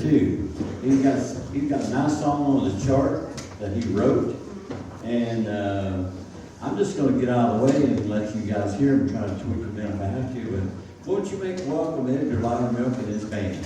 too. He's got a nice song on the chart that he wrote, and I'm just going to get out of the way and let you guys hear him try to tweak him down if I have to. But won't you make welcome Edgar Loudermilk and his band?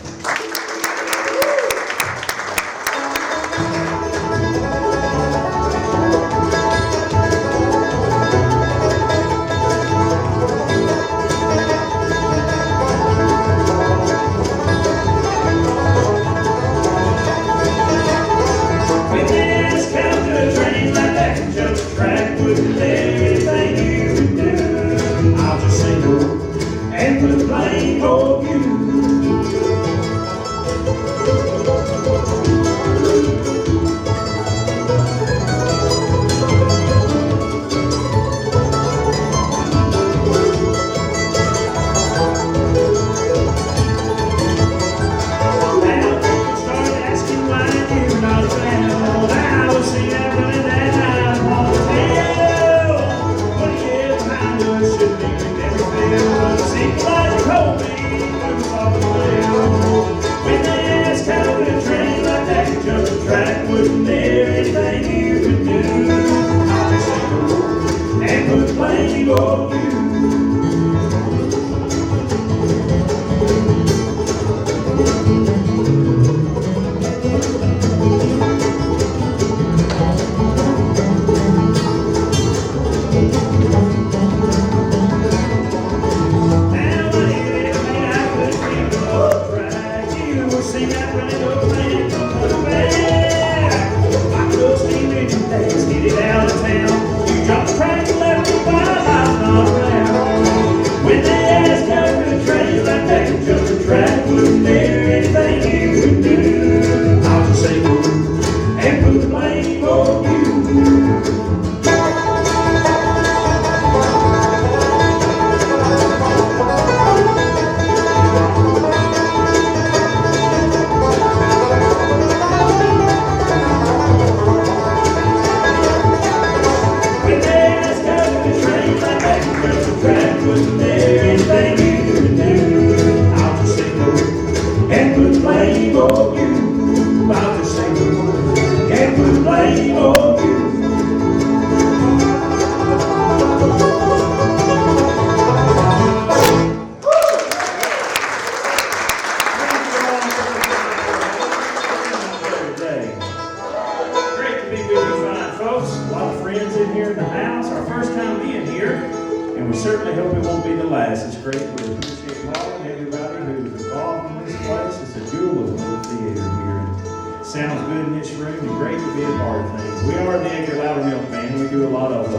Sounds good in this room and great to be a part of things. We are the Edgar Loudermilk Band. We do a lot of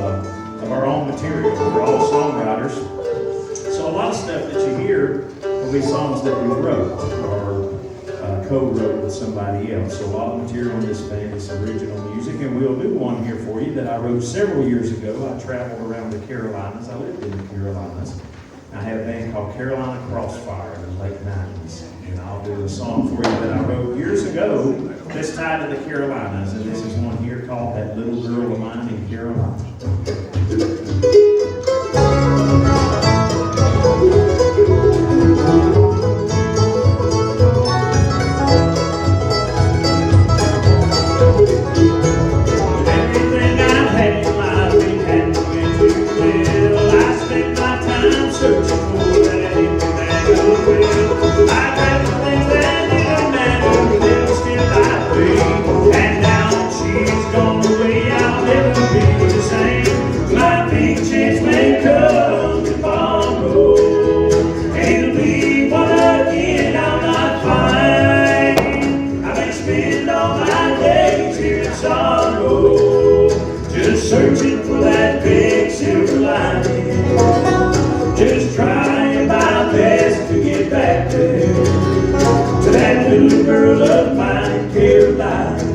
our own material. We're all songwriters. So a lot of stuff that you hear will be songs that we wrote or co-wrote with somebody else. So a lot of material in this band is original music, and we'll do one here for you that I wrote several years ago. I traveled around the Carolinas. I lived in the Carolinas. I had a band called Carolina Crossfire in the late 90s. And I'll do a song for you that I wrote years ago that's tied to the Carolinas. And this is one here called That Little Girl of Mine in Carolina. Everything I've had in life ain't happened too well. I spent my time searching for that little girl. I grabbed the things that didn't matter, but they were still like me. And now that she's gone away, I'll never be the same. My big chance may come tomorrow. It'll be one again, I'm not fine. I may spend all my days here in sorrow, just searching for that big silver lining, just trying my best to get back there to that little girl of mine in Carolina.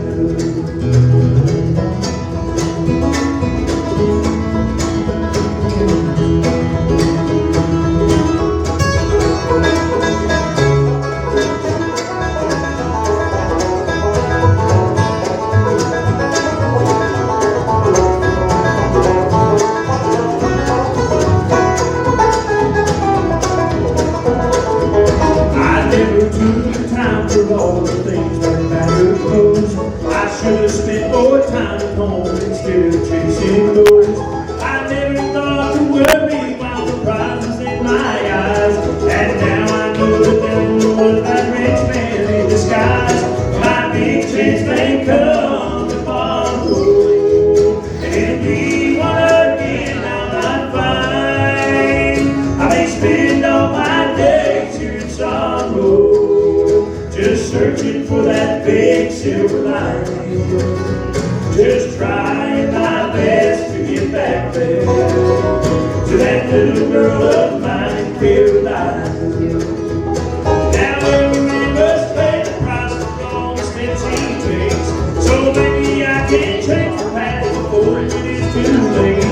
I never took the time for all the things things that matter most. I should have spent more time at home instead of chasing those. I never thought the world be while the prize was in my eyes. And now I know that there was that rich man in disguise. My big chance may come tomorrow, and it'll be one again I'm fine. I may spend all my days here in sorrow, just searching for that big silver lining, just trying my best to get back there to that little girl of mine, Caroline. Now every man must pay the price for all the steps he takes, so maybe I can change the past before it is too late. I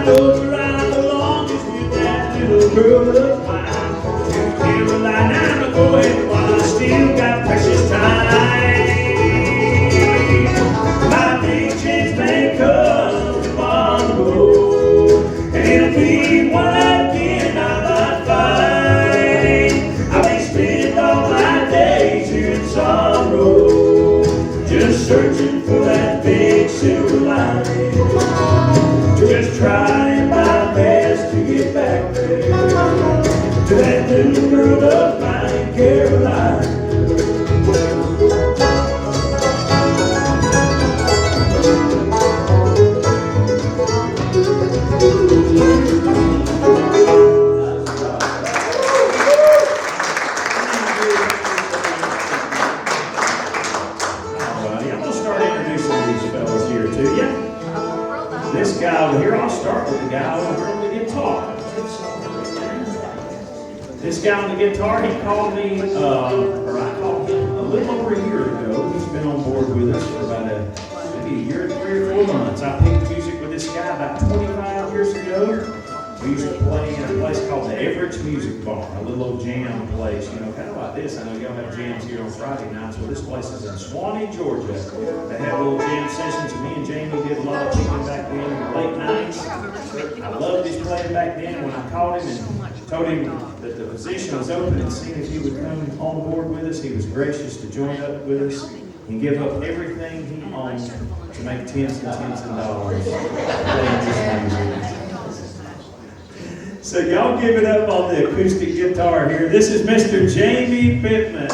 know where I belong is with that little girl of mine. To Caroline, I'm a going while I still got precious time. My big chance may come tomorrow, and it'll be one again I might find. I may spend all my days here in sorrow, just searching for that big silver lining, just trying my best to get back there to that little girl of mine, Caroline. Alrighty, I'm going to start introducing these fellas here to you. This guy over here, I'll start with the guy over here on the guitar. This guy on the guitar, he called me, or I called him a little over a year ago. He's been on board with us for about maybe a year, 3 or 4 months. I picked music with this guy about 25 years ago. We used to play in a place called the Everett's Music Bar, a little old jam place, you know, kind of like this. I know y'all have jams here on Friday nights. Well, this place is in Swanee, Georgia. They have little jam sessions. Me and Jamie did a lot of picking back then in the late nights. I loved his playing back then. When I called him and told him that the position was open and seen if he would come on board with us, he was gracious to join up with us and give up everything he owned to make tens and tens of dollars playing this music. So y'all give it up on the acoustic guitar here. This is Mr. Jamie Pittman.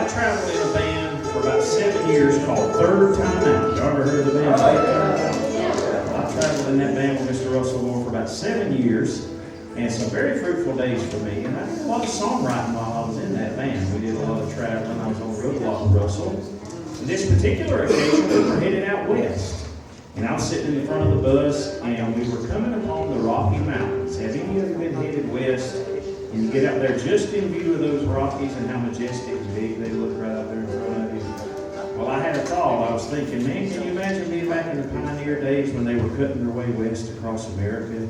I traveled in a band for about 7 years called Third Time Out. Y'all ever heard of the band? I traveled in that band with Mr. Russell Moore for about 7 years, and some very fruitful days for me. And I did a lot of songwriting while I was in that band. We did a lot of traveling. I was on the road a lot with Russell. And this particular occasion, we were headed out west. And I was sitting in the front of the bus, and we were coming upon the Rocky Mountains. Have any of you been headed west? And you get out there just in view of those Rockies and how majestic and big they look right out there in front of you. Well, I had a thought. I was thinking, man, can you imagine being back in the pioneer days when they were cutting their way west across America?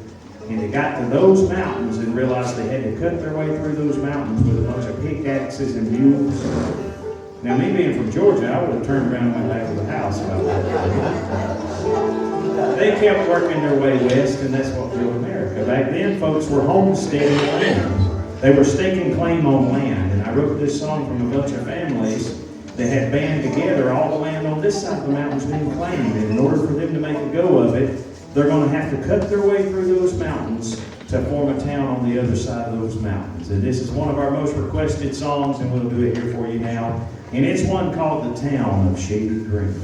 And they got to those mountains and realized they had to cut their way through those mountains with a bunch of pickaxes and mules. Now, me being from Georgia, I would have turned around and went back to the house about that. They kept working their way west, and that's what built America. Back then, folks were homesteading land. They were staking claim on land. And I wrote this song from a bunch of families that had band together. All the land on this side of the mountain's been claimed. And in order for them to make a go of it, they're going to have to cut their way through those mountains to form a town on the other side of those mountains. And this is one of our most requested songs, and we'll do it here for you now. And it's one called The Town of Shady Green.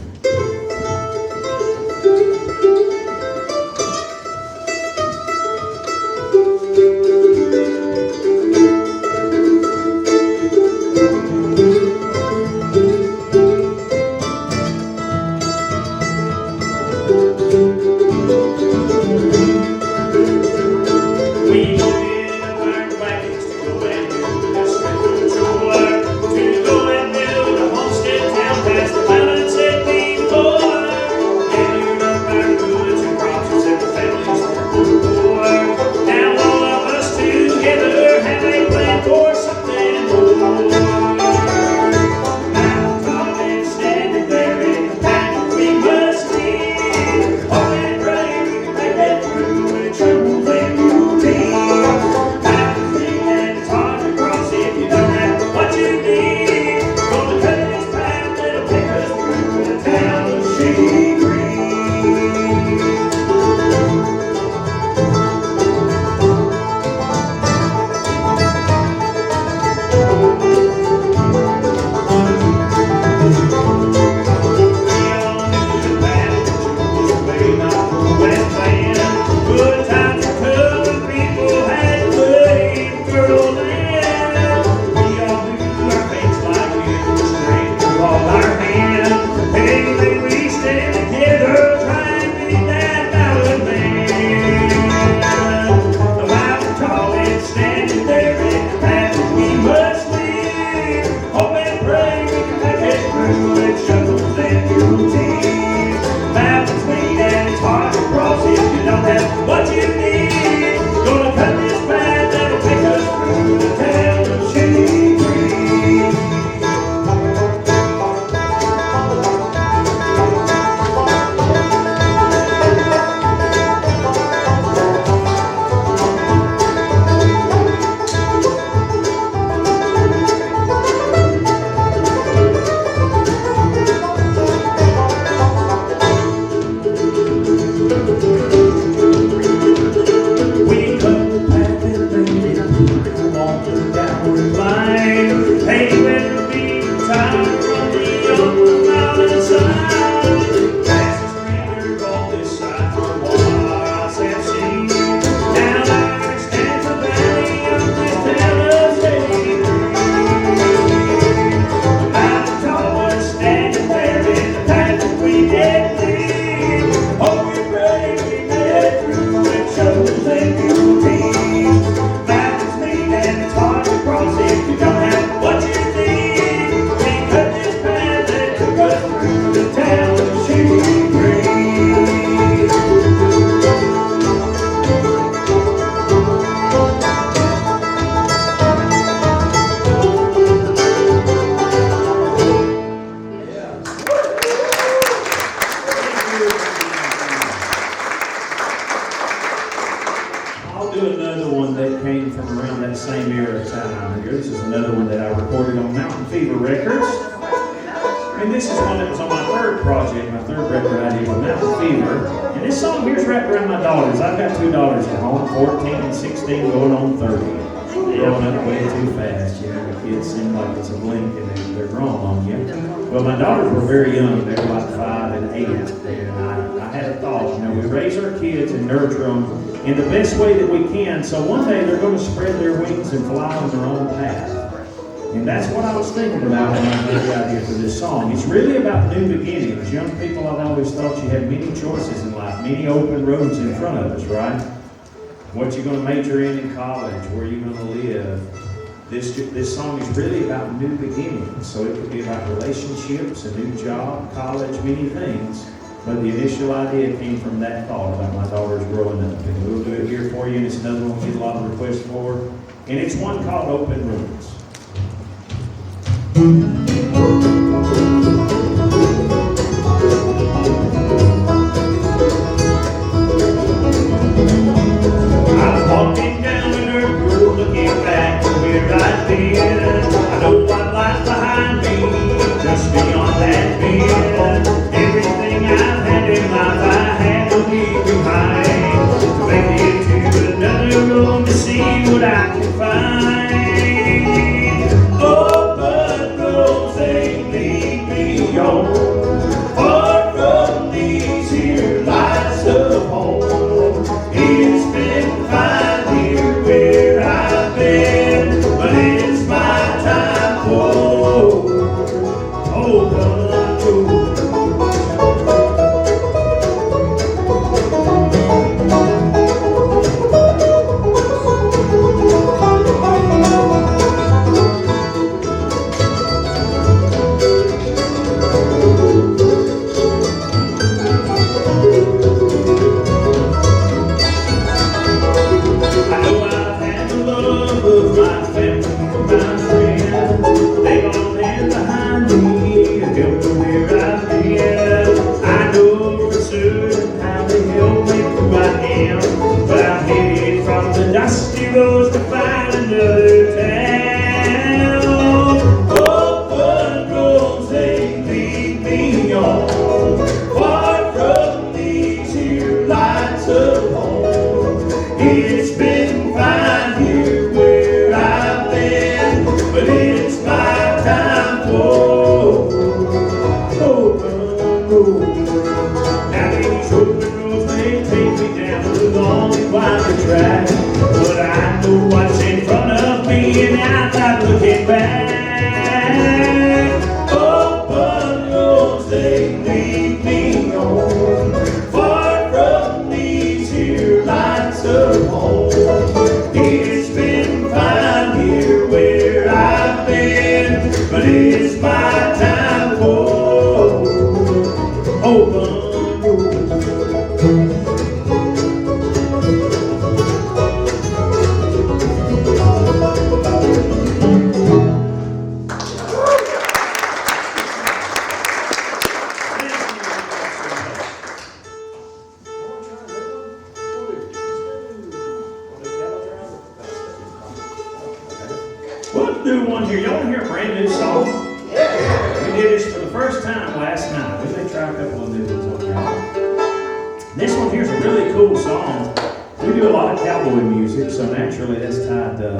growing up way too fast. You know, the kids seem like it's a blink and they're growing on you. Well, my daughters were very young. They were like 5 and 8. And I had a thought, you know, we raise our kids and nurture them in the best way that we can. So one day they're going to spread their wings and fly on their own path. And that's what I was thinking about when I heard the idea for this song. It's really about new beginnings. Young people, I've always thought you had many choices in life, many open roads in front of us, right? What you're going to major in college, where you're going to live. This song is really about new beginnings. So it could be about relationships, a new job, college, many things. But the initial idea came from that thought about my daughters growing up. And we'll do it here for you, and it's another one we get a lot of requests for. And it's one called Open Roads. I was walking down the dirt road, looking back to where I've been. I know what lies behind me, just beyond that bend. Everything I've had in life, I had to leave behind to make it to another road to see what I can find. Far from these here lights of home. It's been fine here where I've been, but it's my time for open dusty roads to find another town. Open roads they lead me on, far from these here lights of home. It's been fine here where I've been, but it's my time for open roads. Now these open roads may take me down the long and winding track. But I know what's in front of me, and I'm not looking back. Open roads they lead me on, far from these here lights of home. It's been fine here where I've been, but it's my time for open roads. We'll do one here. Y'all want to hear a brand new song? Yeah. We did this for the first time last night. We may try a couple of new ones on y'all. This one here's a really cool song. We do a lot of cowboy music, so naturally that's tied to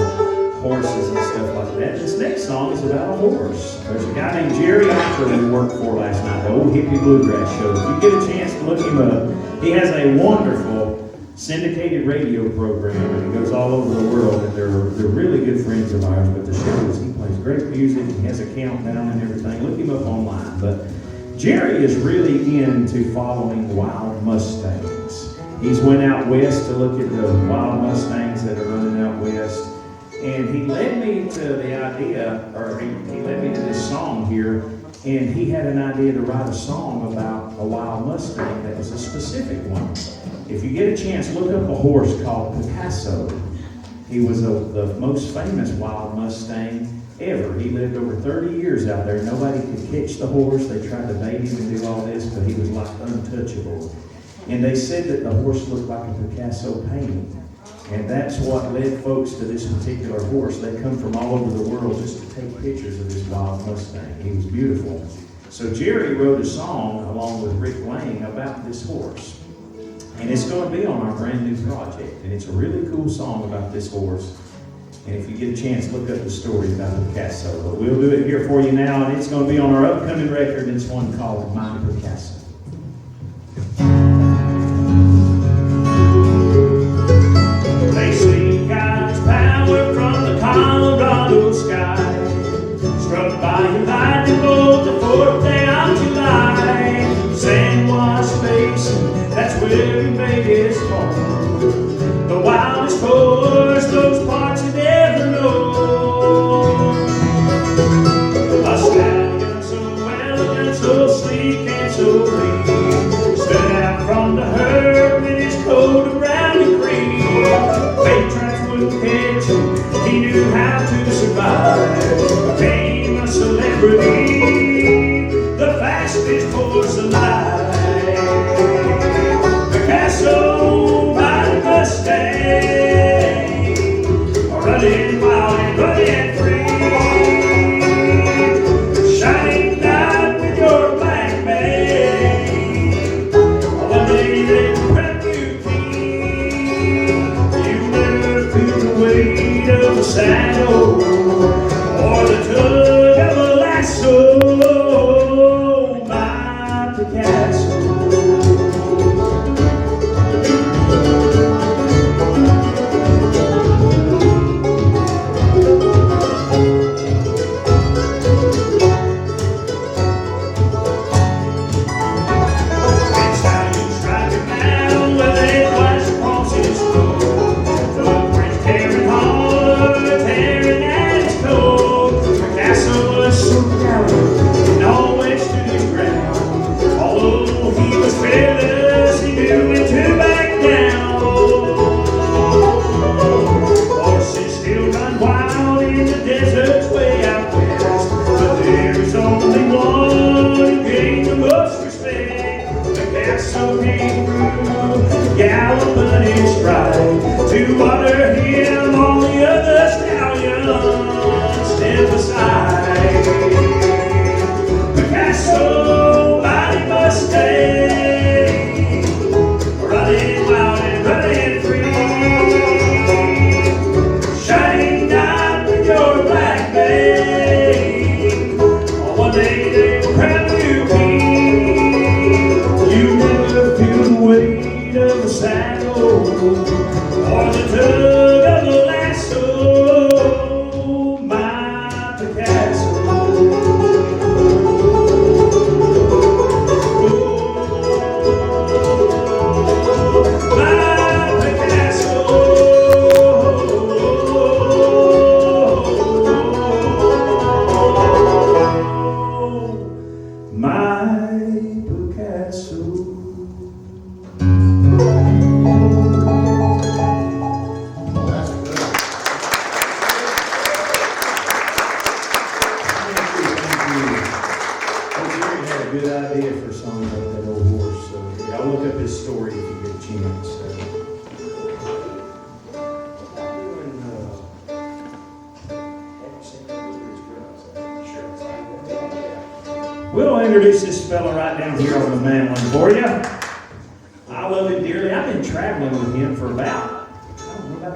horses and stuff like that. This next song is about a horse. There's a guy named Jerry Edgar we worked for last night, the old hippie Bluegrass show. If you get a chance to look him up, he has a wonderful syndicated radio program, and he goes all over the world, and they're really good friends of ours. But the show is, he plays great music, he has a countdown and everything. Look him up online. But Jerry is really into following wild Mustangs. He's went out west to look at the wild Mustangs that are running out west, and he led me to the idea, or he led me to this song here, and he had an idea to write a song about a wild Mustang that was a specific one. If you get a chance, look up a horse called Picasso. He was the most famous wild Mustang ever. He lived over 30 years out there. Nobody could catch the horse. They tried to bait him and do all this, but he was like untouchable. And they said that the horse looked like a Picasso painting. And that's what led folks to this particular horse. They come from all over the world just to take pictures of this wild Mustang. He was beautiful. So Jerry wrote a song along with Rick Lang about this horse. And it's going to be on our brand new project. And it's a really cool song about this horse. And if you get a chance, look up the story about the Picasso. But we'll do it here for you now, and it's going to be on our upcoming record. It's one called My Picasso. They say God's power from the Colorado sky struck by a lightning bolt the 4th day of July. San Juan Basin, that's where he made his home. The wildest horse those parts had ever known. A stallion so elegant, so sleek and so lean, stood out from the herd with his coat of brownie cream. Patrons wouldn't catch him, he knew how to survive. Became a celebrity, the fastest horse alive. Picasso, my Mustang, running wild and running free, shining down with your black mane. One day they will prep you king. You never feel the weight of a saddle or the tug of a lasso. My Picasso. To water him, all the other stallions step aside. Picasso, mighty Mustang, running wild and running free, shining down with your black mane. One day they will crown you king. You never feel the weight of the saddle or the tug of the lasso. My Picasso. My Picasso. My Picasso. Good idea for a song about that old horse. So y'all look up his story if you get a chance. We'll introduce this fella right down here on the mandolin for you. I love him dearly. I've been traveling with him for about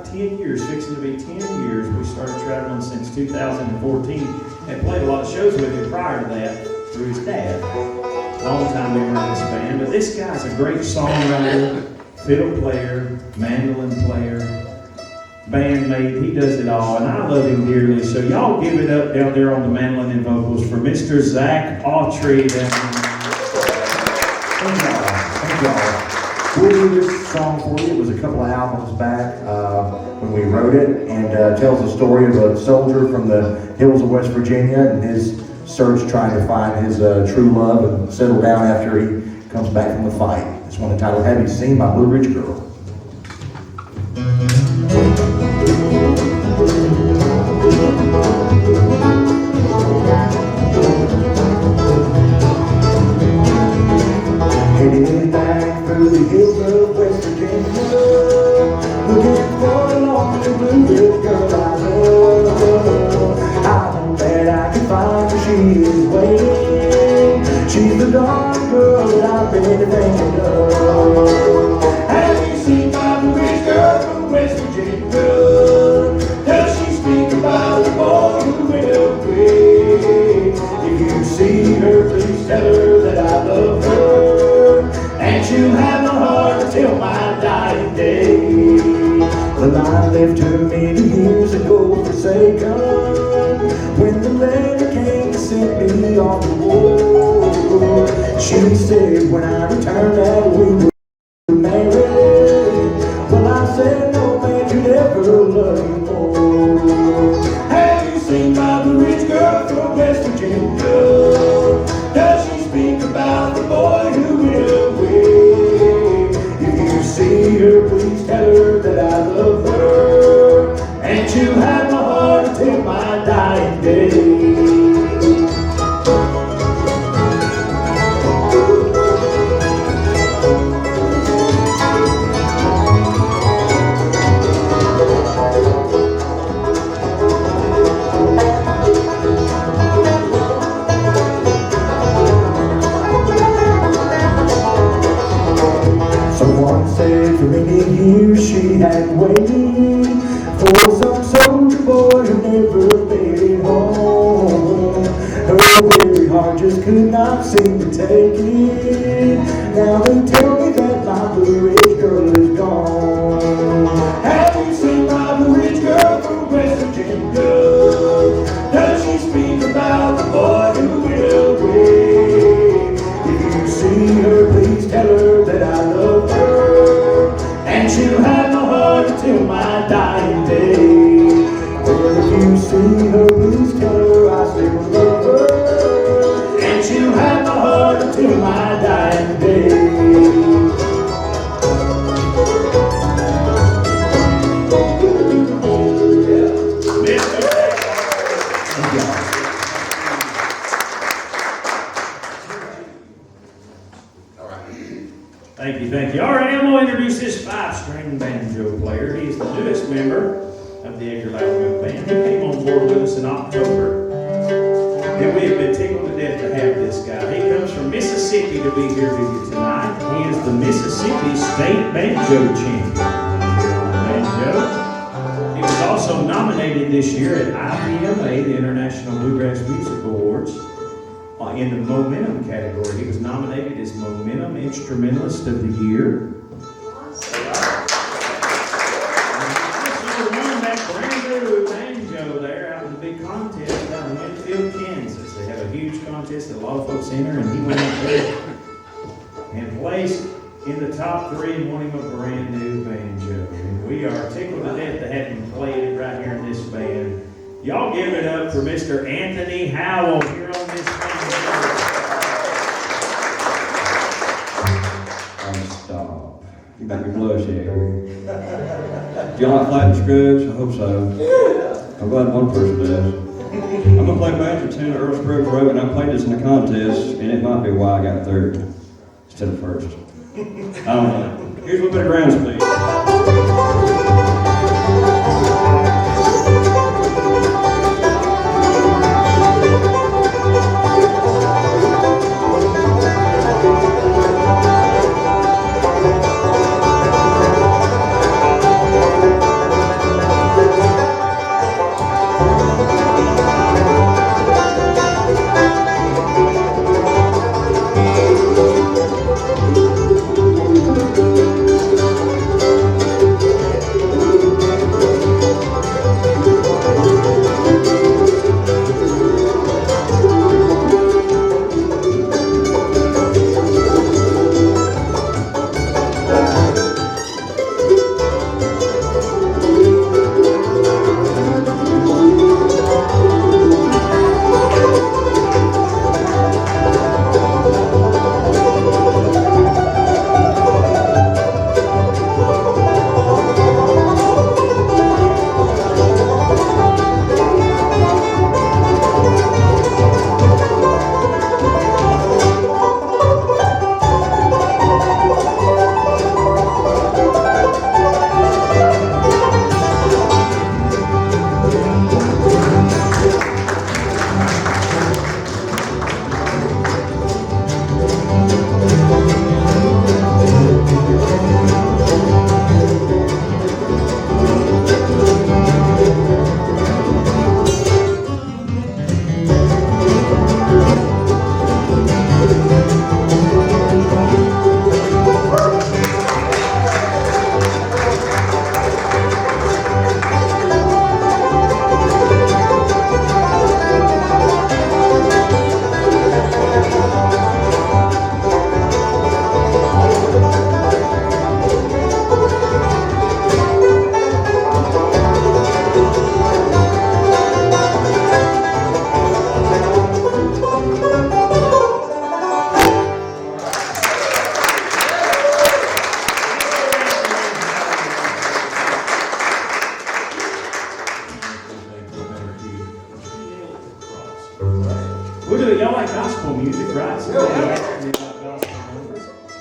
10 years, fixing to be 10 years. We started traveling since 2014 and played a lot of shows with him prior to that through his dad. Long time we were in this band, but this guy's a great songwriter, fiddle player, mandolin player, bandmate. He does it all, and I love him dearly. So y'all give it up down there on the mandolin and vocals for Mr. Zach Opry. Thank y'all. We'll do this song for you. It was a couple of albums back when we wrote it, and tells the story of a soldier from the hills of West Virginia and his search trying to find his true love and settle down after he comes back from the fight. It's one entitled Have You Seen My Blue Ridge Girl? Headed back through the hills of West Virginia, looking for a long blue ridge girl I love. I know that I can find her, she is waiting. She's the dark girl that I've been thinking of. Have you seen my blue ridge girl from West Virginia? Does she see her, please tell her that I love her, and she'll have my heart until my dying day. Well, I left her many years ago forsaken, when the letter came to send me on the road. She said when I returned that we were married. Well, I said no man could ever love you more. Have you seen my blue rich girl from West Virginia? Does she speak about the boy who went away? If you see her, please tell her that I love her, and she'll have my heart until my dying day. Someone said for many years she had waited for some soldier boy who never made it home. Her weary heart just could not seem to take it. Now they tell me that my blue rich girl is gone. Have you seen my blue rich girl from West Virginia? Does she speak about the boy who went away? If you see her, please tell her that I love her, and she'll have my heart until my dying day. Well, if you see her, please tell her I still love her, and she'll have my heart until my dying day. Thank you. All right, I'm going to introduce this 5-string banjo player. He is the newest member of the Edgar Loudermilk band. He came on board with us in October, and we have been tickled to death to have this guy. He comes from Mississippi to be here with you tonight. He is the Mississippi State Banjo Champion. Banjo. He was also nominated this year at IBMA, the International Bluegrass Music Awards. In the Momentum category, he was nominated as Momentum Instrumentalist of the Year. Also won that brand new banjo there out in the big contest down in Winfield, Kansas. They have a huge contest that a lot of folks enter, and he went up there and placed in the top 3 and won him a brand new banjo. And we are tickled to death to have him play it right here in this band. Y'all give it up for Mr. Anthony Howell here on this banjo. Stop. You make me blush, Edgar. Do y'all like flattened scrubs? I hope so. I'm glad one person does. I'm going to play banjo tune Earl Scruggs wrote, and I played this in the contest, and it might be why I got 3rd instead of 1st. I don't know. Here's a little bit of ground speed.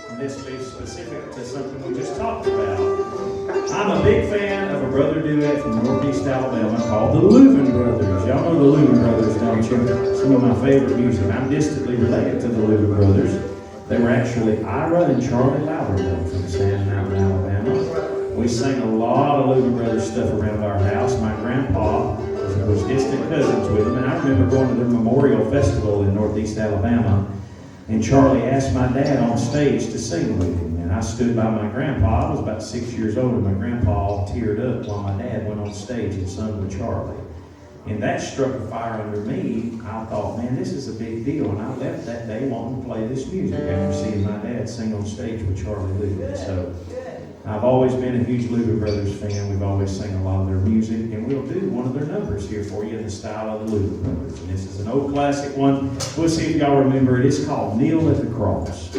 And this will be specific to something we just talked about. I'm a big fan of a brother duet from Northeast Alabama called the Loudermilk Brothers. Y'all know the Loudermilk Brothers, don't you? Some of my favorite music. I'm distantly related to the Loudermilk Brothers. They were actually Ira and Charlie Loudermilk from Sand Mountain, Alabama. We sang a lot of Loudermilk Brothers stuff around our house. My grandpa was distant cousins with them, and I remember going to their memorial festival in Northeast Alabama, and Charlie asked my dad on stage to sing with him, and I stood by my grandpa. I was about 6 years old, and my grandpa teared up while my dad went on stage and sung with Charlie. And that struck a fire under me. I thought, man, this is a big deal, and I left that day wanting to play this music after seeing my dad sing on stage with Charlie Loudermilk. So I've always been a huge Loudermilk Brothers fan. We've always sang a lot of their music, and we'll do one of their numbers here for you in the style of the Loudermilk Brothers. And this is an old classic one. We'll see if y'all remember it. It's called Kneel at the Cross.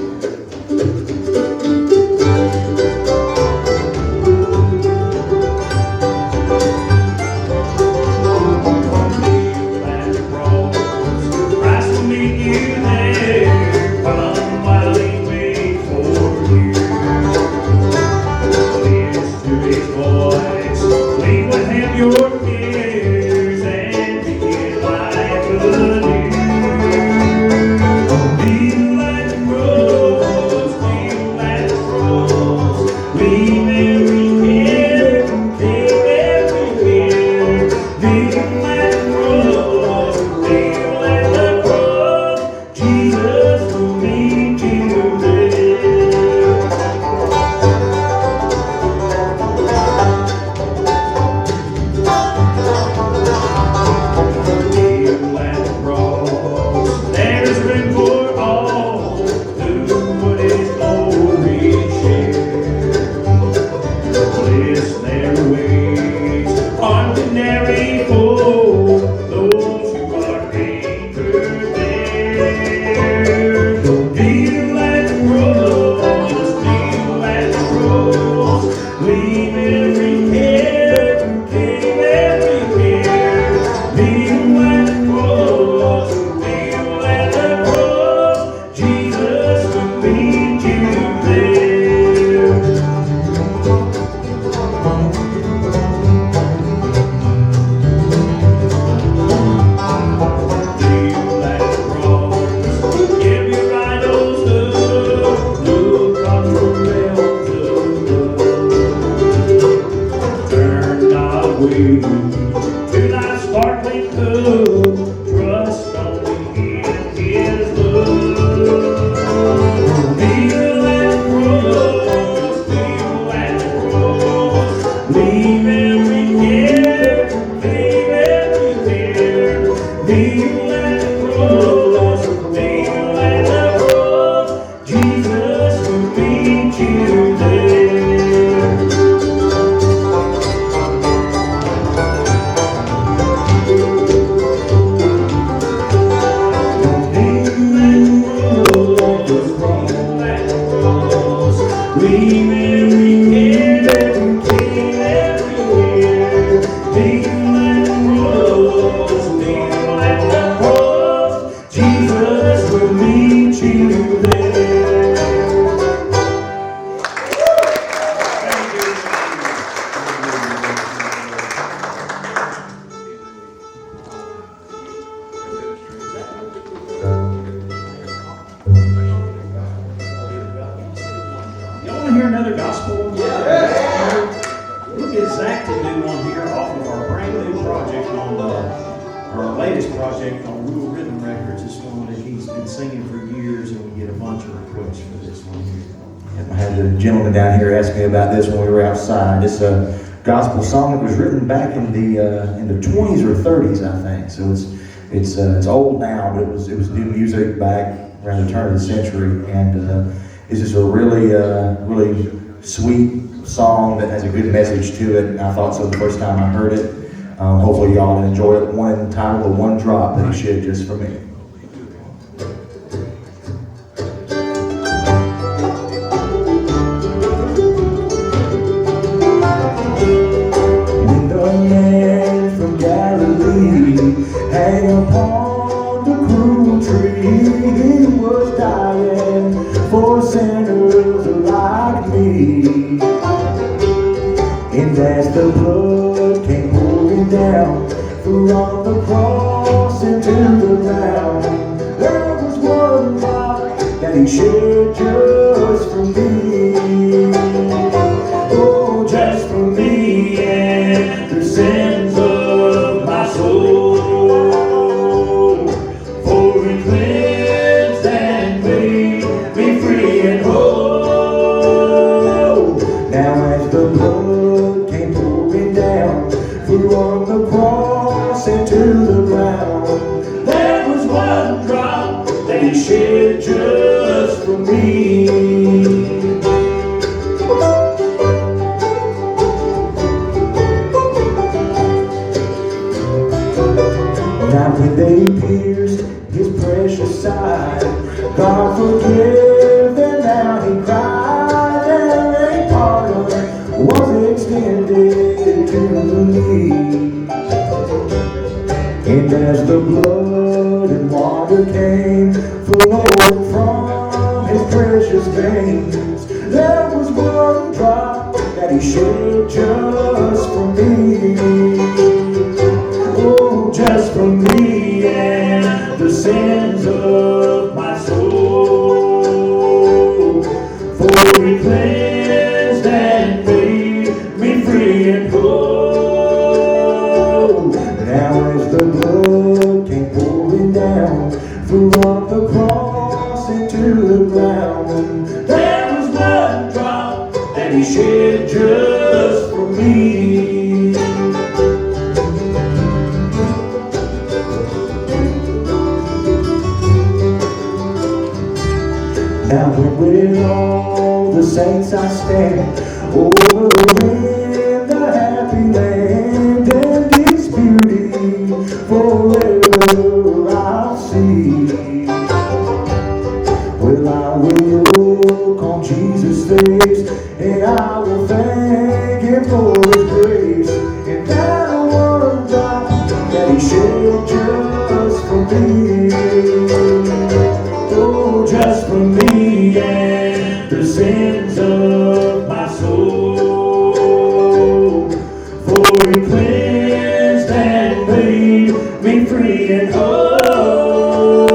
About this when we were outside. It's a gospel song that was written back in the 20s or 30s, I think. So it's old now, but it was new music back around the turn of the century, and it's just a really sweet song that has a good message to it. And I thought so the first time I heard it. Hopefully y'all enjoy it. One entitled "The One Drop That He Shed Just for Me." Hang upon the cruel tree, he was dying. for sinners like me. And as the blood came pouring down from the cross into the ground, there was one drop that he shed just for me. Oh, just for me and the sins of my soul. For he cleansed and made me free and whole. Now as the blood came pouring down from the cross into the ground, there was one drop that he shed just for me. Now when they pierced his precious side, God forgive them, now he cried, and a pardon was extended to me. And as the blood and water came flowing from his precious veins, there was one drop that he shed just for me. Oh, just for me and the sins of my soul. For he cleansed and made me free and whole. Now as the blood came pouring down from the cross into the ground, there was one drop that he shed just for me. Now when with all the saints I stand over the wind, the happy land, and its beauty forever I'll see. Well, I will look on Jesus' face, and I will thank him for his grace, and that one drop that he shed just for me. Oh, just for me and the sins of my soul. For he cleansed and made me free and whole.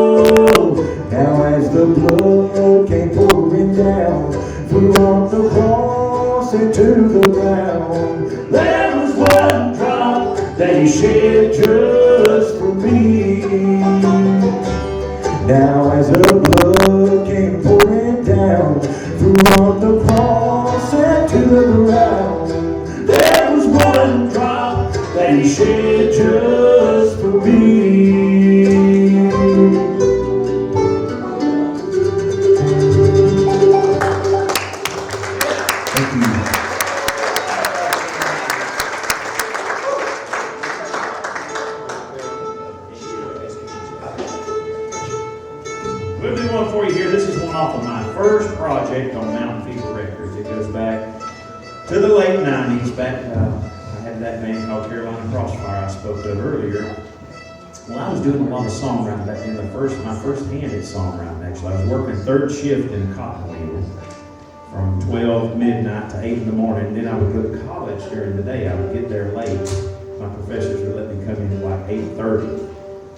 Now as the blood came pouring down from the cross into the ground, there was one drop that he shed just for me. Now as the blood came pouring down from the cross into the ground, there was one drop that he shed just for me. Thank you. We'll do one for you here. This is one off of my first project on Mountain Fever Records. It goes back to the late 90s. I had that band called Carolina Crossfire I spoke of earlier. Well, I was doing a lot of songwriting back then. My first hand at songwriting, actually. I was working third shift in a cotton wheel from 12 midnight to 8 in the morning. Then I would go to college during the day. I would get there late. My professors would let me come in at like 8:30.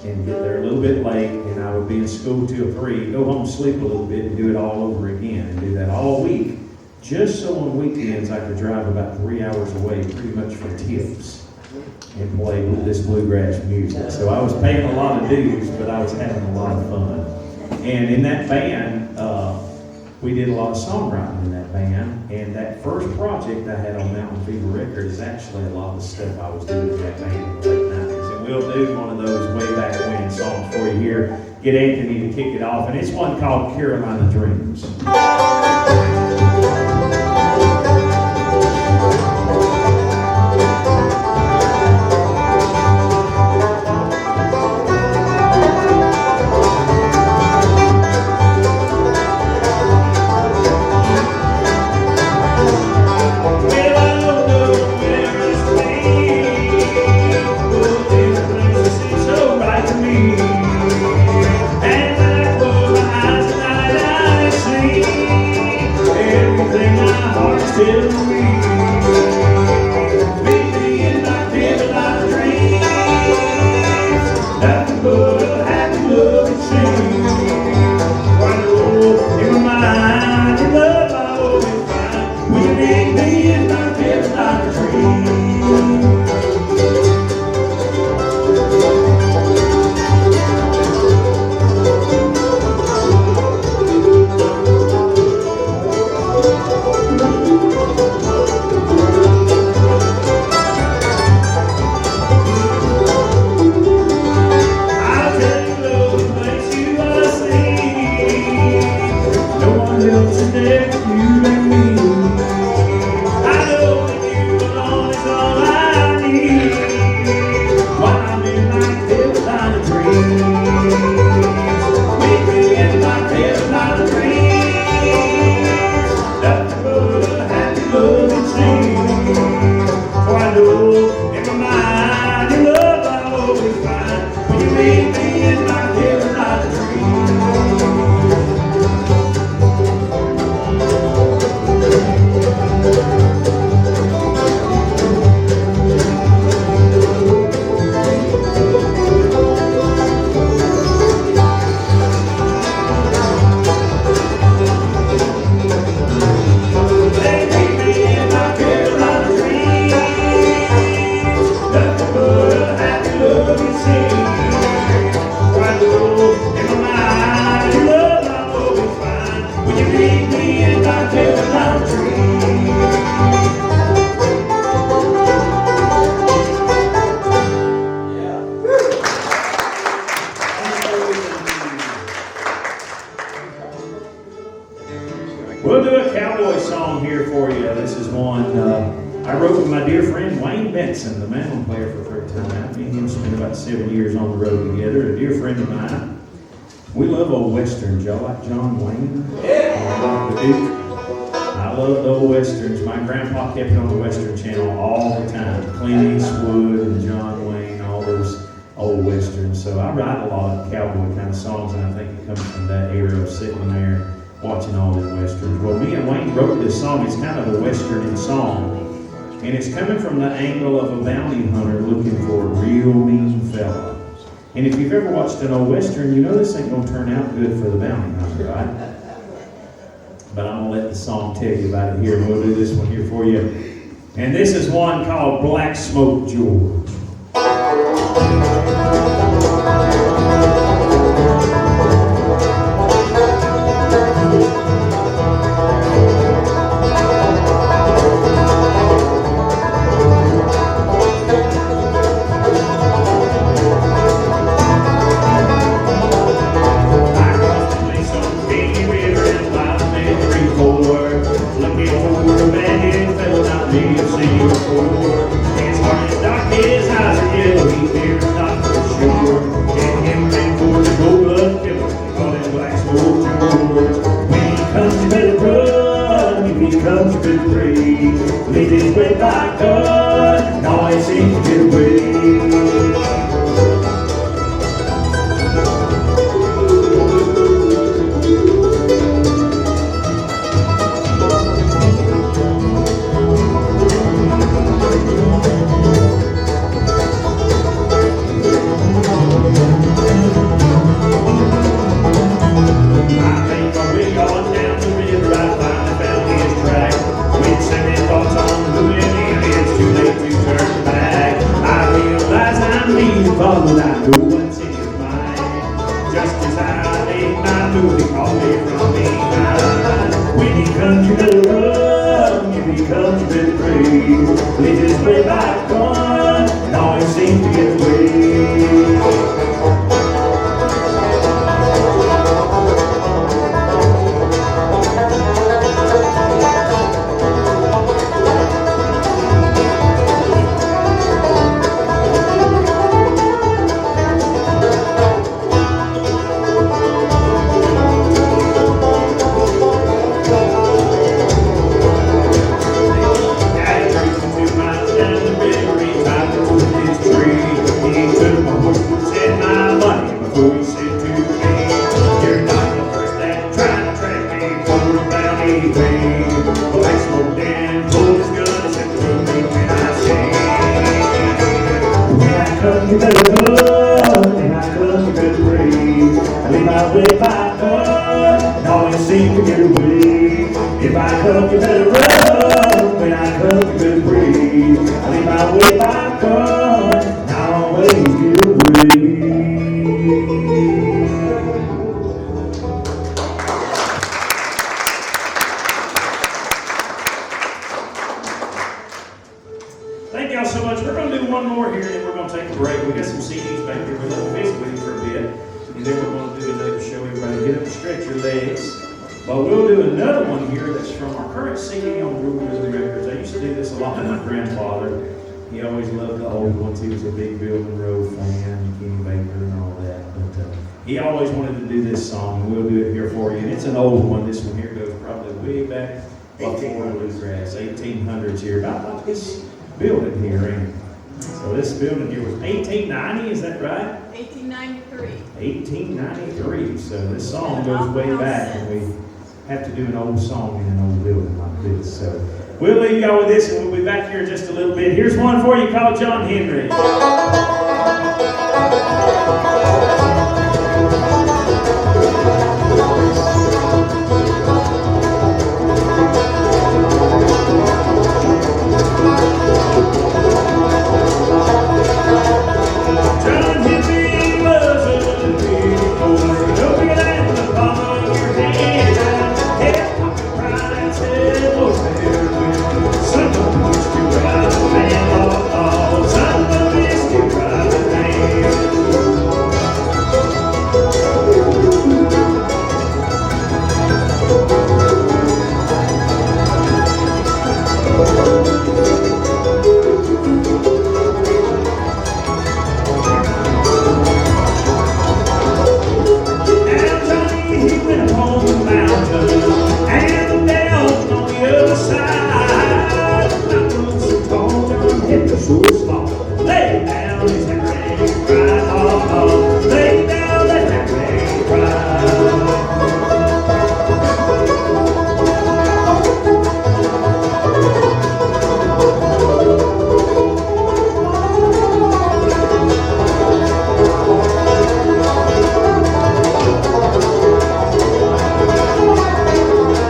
And get there a little bit late, and I would be in school till 3, go home, sleep a little bit, and do it all over again, and do that all week, just so on weekends I could drive about 3 hours away, pretty much for tips, and play this bluegrass music. So I was paying a lot of dues, but I was having a lot of fun. And in that band, we did a lot of songwriting in that band, and that first project I had on Mountain Fever Records is actually a lot of the stuff I was doing in that band in the late 90s. And we'll do one of those way back when songs for you here. Get Anthony to kick it off, and it's one called Carolina Dreams. And I close my eyes tonight, I see telling me, meet me in my Carolina dreams. Nothing but a happy love it seems. Why no, in my mind, your love I always find. When you meet me in my Carolina dreams. We'll do a cowboy song here for you. This is one I wrote with my dear friend Wayne Benson, the mandolin player for 13 out. Me and him spent about 7 years on the road together. A dear friend of mine. We love old westerns. Y'all like John Wayne? Yeah. The Duke. I love the old westerns. My grandpa kept it on the Western Channel all the time. Clint Eastwood and John Wayne, all those old westerns. So I write a lot of cowboy kind of songs, and I think it comes from that era of sitting there watching all the westerns. Well, me and Wayne wrote this song. It's kind of a western in song. And it's coming from the angle of a bounty hunter looking for a real mean fella. And if you've ever watched an old western, you know this ain't gonna turn out good for the bounty hunter, right? But I'm gonna let the song tell you about it here. We'll do this one here for you. And this is one called Black Smoke George. Down the river. always seem to get away. If I come, you better run. When I come, you better pray. I leave my way by God, and I always get away. Thank y'all so much. We're going to do one more here, and then we're going to take a break. We got some CDs back here. We're going to visit with you for a bit, and then we're going to do another show. Everybody get up and stretch your legs. But we'll do another one here that's from our current CD on Bluegrass Records. I used to do this a lot with my grandfather. He always loved the old ones. He was a big Bill Monroe fan, Kenny Baker and all that. But he always wanted to do this song, and we'll do it here for you. And it's an old one. This one here goes probably way back before Bluegrass, 1800s here, about like this building here. And so this building here was 1890, is that right? 1893. 1893. So this song goes way back, and we have to do an old song in an old building like this. So we'll leave y'all with this, and we'll be back here in just a little bit. Here's one for you called John Henry. John Henry was a big boy, looking at the palm of your hand. Head pocket pride said, "Lord, there will son of a bitch to ride the man, oh, son of a bitch to ride the man." Now Johnny, he went upon the mountain and down on the other side. The mountain so tall, John Henry so small. Lay down his hammer and he cried, oh, oh. Lay down that hammer and he cried.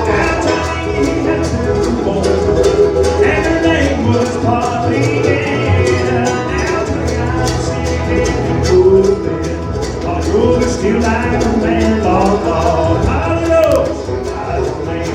Now Johnny, he had two boys, and her name was Polly Ann. Now Johnny, I'm sitting good bed. Polly Rose still like a man, Lord, Lord. Polly Rose still like a man.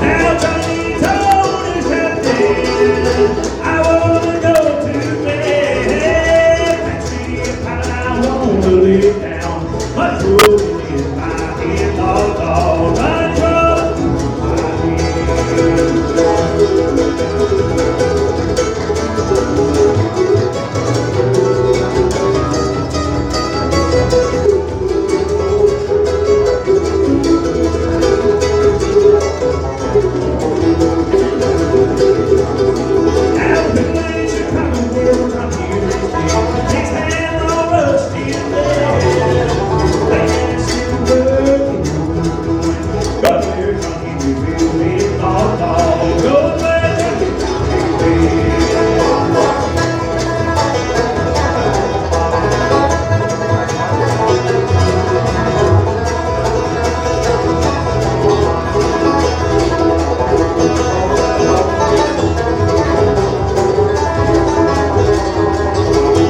Now Johnny told his captain, I wanna go to bed. Catch me a pie, I wanna lay down. Much rolling in my head, Lord, Lord. Much rolling in my Now the place of common world from here is dead. His hand all rusty and dead. Last in working, go where Johnny will be, Lord, Lord. Go where Johnny will be.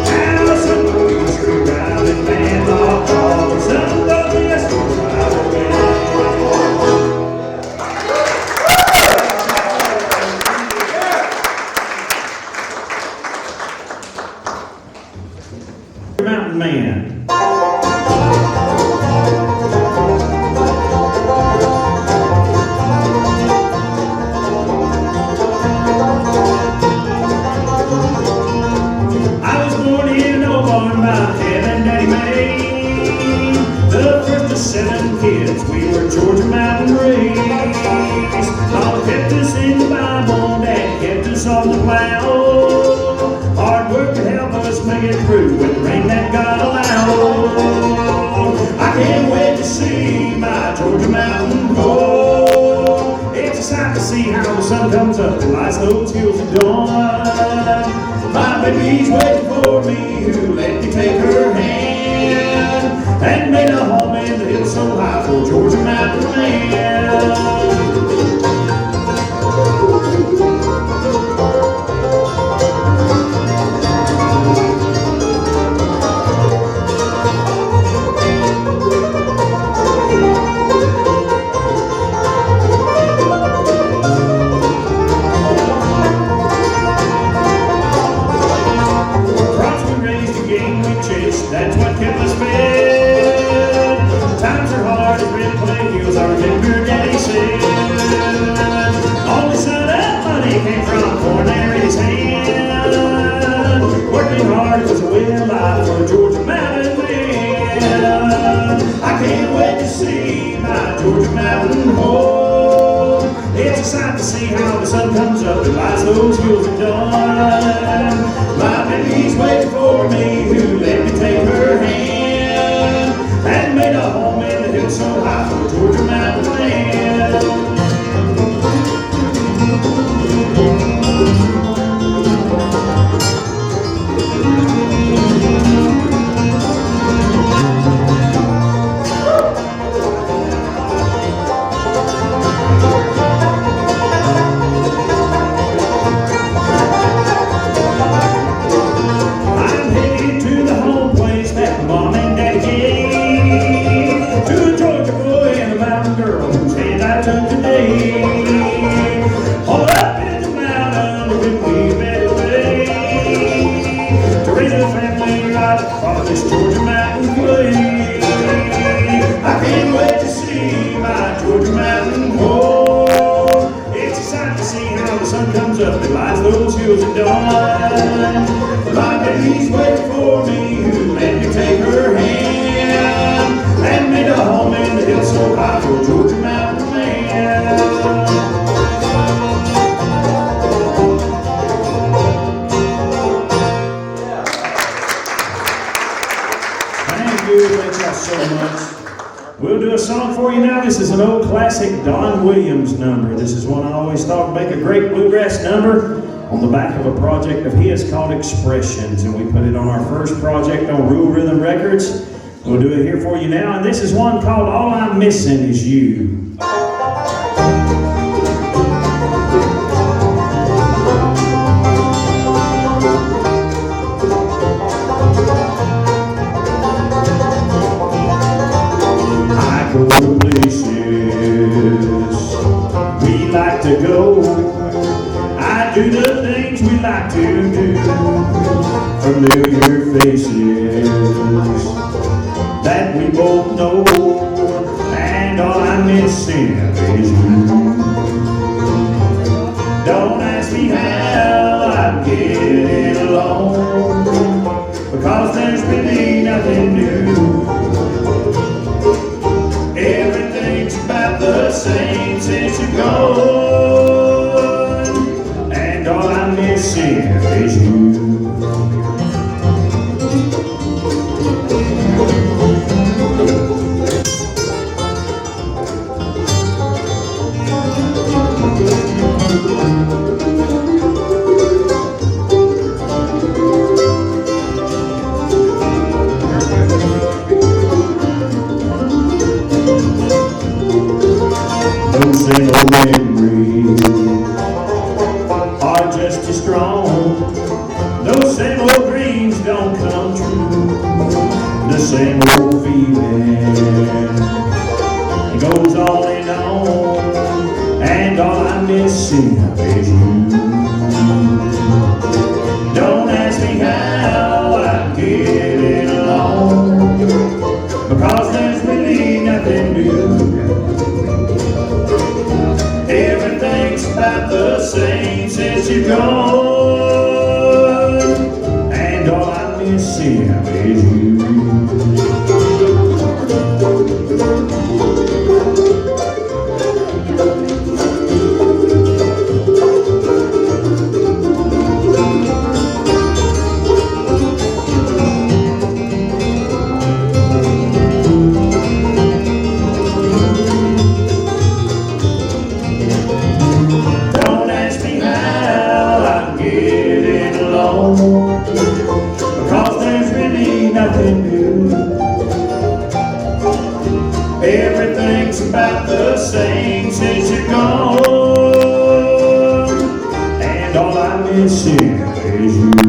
Now somebody is driving man, Lord, Lord. Somebody is driving man. Mountain Man. I was born in an old barn by Dad and Daddy May. The first of 7 kids, we were Georgia mountain raised. Mama kept us in the Bible, Dad kept us on the plow. Hard work to help us make it through when the rain that God allowed. I can't wait Georgia mountain home. It's a sight to see how the sun comes up and lights those hills at dawn. My baby's waiting for me, who let me take her hand and made a home in the hills so high for Georgia mountain land. That's what kept us fed. Times are hard as red clay hills, I remember Daddy said. Only son that money came from corn in his hand. Working hard was a way of life for Georgia mountain man. I can't wait to see my Georgia mountain home. It's a sight to see how the sun comes up and lights those hills at dawn. My baby's waiting for me, who let me take her hand and made a home in the hills so high for Georgia mountain land. We'll do a song for you now. This is an old classic Don Williams number. This is one I always thought would make a great bluegrass number on the back of a project of his called Expressions, and we put it on our first project on Rural Rhythm Records. We'll do it here for you now, and this is one called All I'm Missing Is You. I do the things we like to do. Familiar faces that we both know, and all I'm missing is you. Don't ask me how I'm getting along, because there's really nothing new. Everything's about the same since you're gone, and all I'm missing is you. Those same old memories are just as strong. Those same old dreams don't come true. The same old feeling, it goes on, and all I'm missing is you. Don't ask me how I'm getting along, because there's really nothing new. Everything's about the same since you're gone, and all I'm missing is you. nothing new. Everything's about the same since you're gone, and all I miss is you.